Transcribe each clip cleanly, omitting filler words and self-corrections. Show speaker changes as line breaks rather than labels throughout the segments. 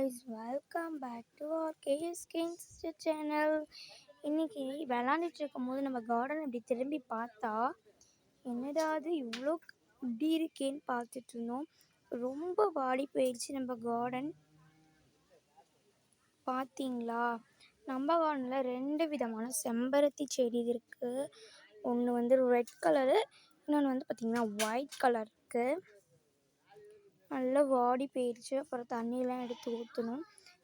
guys, welcome back to our KS Kings channel. இன்னைக்கு விளாண்டுட்டு இருக்கும்போது நம்ம கார்டன் இப்படி திரும்பி பார்த்தா என்னடா அது இவ்வளோ இப்படி இருக்கேன்னு பார்த்துட்டு இருந்தோம். ரொம்ப வாடி போயிடுச்சு நம்ம கார்டன். பார்த்தீங்களா, நம்ம கார்டனில் 2 விதமான செம்பருத்தி செடி இருக்குது. ஒன்று வந்து ரெட் கலரு, இன்னொன்று வந்து பார்த்திங்கன்னா ஒயிட் கலர் இருக்குது. நல்லா வாடி போயிடுச்சு. அப்புறம் தண்ணியெலாம் எடுத்து ஊற்றணும்.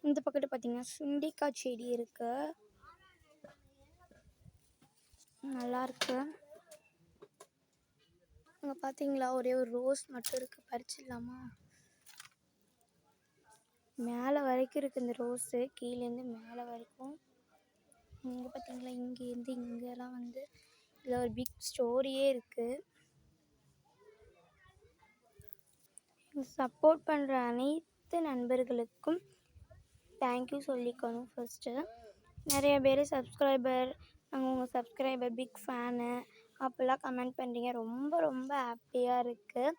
இந்த பக்கத்து பார்த்திங்கன்னா சுண்டிக்காய் செடி இருக்குது, நல்லாயிருக்கு. அங்கே பார்த்தீங்களா ஒரே ஒரு ரோஸ் மட்டும் இருக்குது, பறிச்சிடலாமா? மேலே வரைக்கும் இருக்குது இந்த ரோஸு, கீழேருந்து மேலே வரைக்கும். இங்கே பார்த்தீங்களா, இங்கேருந்து இங்கெல்லாம் வந்து இதில் ஒரு பிக் ஸ்டோரியே இருக்குது. சப்போர்ட் பண்ணுற அனைத்து நண்பர்களுக்கும் தேங்க்யூ சொல்லிக்கணும். ஃபஸ்ட்டு நிறைய பேர் சப்ஸ்கிரைபர், நாங்கள் உங்கள் சப்ஸ்கிரைபர் பிக் ஃபேனு அப்போல்லாம் கமெண்ட் பண்ணுறீங்க. ரொம்ப ரொம்ப ஹாப்பியாக இருக்குது.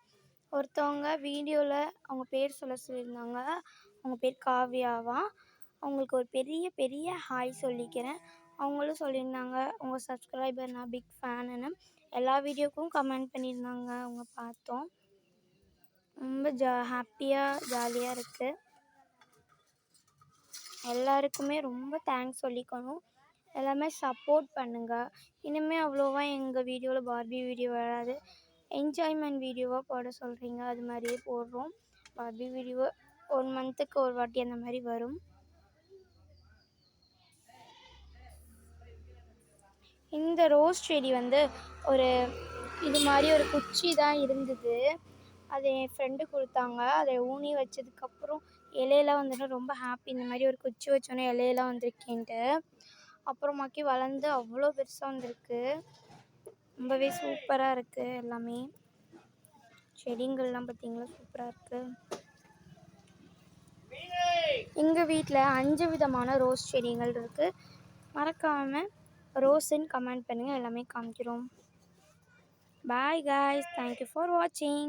ஒருத்தவங்க வீடியோவில் அவங்க பேர் சொல்லியிருந்தாங்க. அவங்க பேர் காவ்யாவா. அவங்களுக்கு ஒரு பெரிய பெரிய ஹாய் சொல்லிக்கிறேன். அவங்களும் சொல்லியிருந்தாங்க உங்கள் சப்ஸ்கிரைபர் நான் பிக் ஃபேனுன்னு. எல்லா வீடியோக்கும் கமெண்ட் பண்ணியிருந்தாங்க, அவங்க பார்த்தோம். ரொம்ப ஹாப்பியாக ஜாலியாக இருக்குது. எல்லாருக்குமே ரொம்ப தேங்க்ஸ் சொல்லிக்கணும். எல்லாமே சப்போர்ட் பண்ணுங்கள். இனிமேல் அவ்வளோவா எங்கள் வீடியோவில் பார்பி வீடியோ வராது, என்ஜாய்மெண்ட் வீடியோவாக போட சொல்கிறீங்க, அது மாதிரியே போடுறோம். பார்பி வீடியோ 1 மந்த்துக்கு ஒரு வாட்டி அந்த மாதிரி வரும். இந்த ரோஸ் செடி வந்து ஒரு இது மாதிரி ஒரு குச்சி தான் இருந்தது. அதை என் ஃப்ரெண்டு கொடுத்தாங்க. அதை ஊனி வச்சதுக்கப்புறம் இலையெல்லாம் வந்துட்டு ரொம்ப ஹாப்பி. இந்த மாதிரி ஒரு குச்சி வச்சோன்னே இலையெல்லாம் வந்திருக்கேன்ட்டு. அப்புறமாக்கி வளர்ந்து அவ்வளோ பெருசாக வந்திருக்கு. ரொம்பவே சூப்பராக இருக்குது. எல்லாமே செடிங்கள்லாம் பார்த்திங்களா சூப்பராக இருக்குது. எங்கள் வீட்டில் 5 விதமான ரோஸ் செடிகள் இருக்குது. மறக்காமல் ரோஸ்ன்னு கமெண்ட் பண்ணுங்கள், எல்லாமே காமிக்கிறோம். பாய் guys, thank you for watching.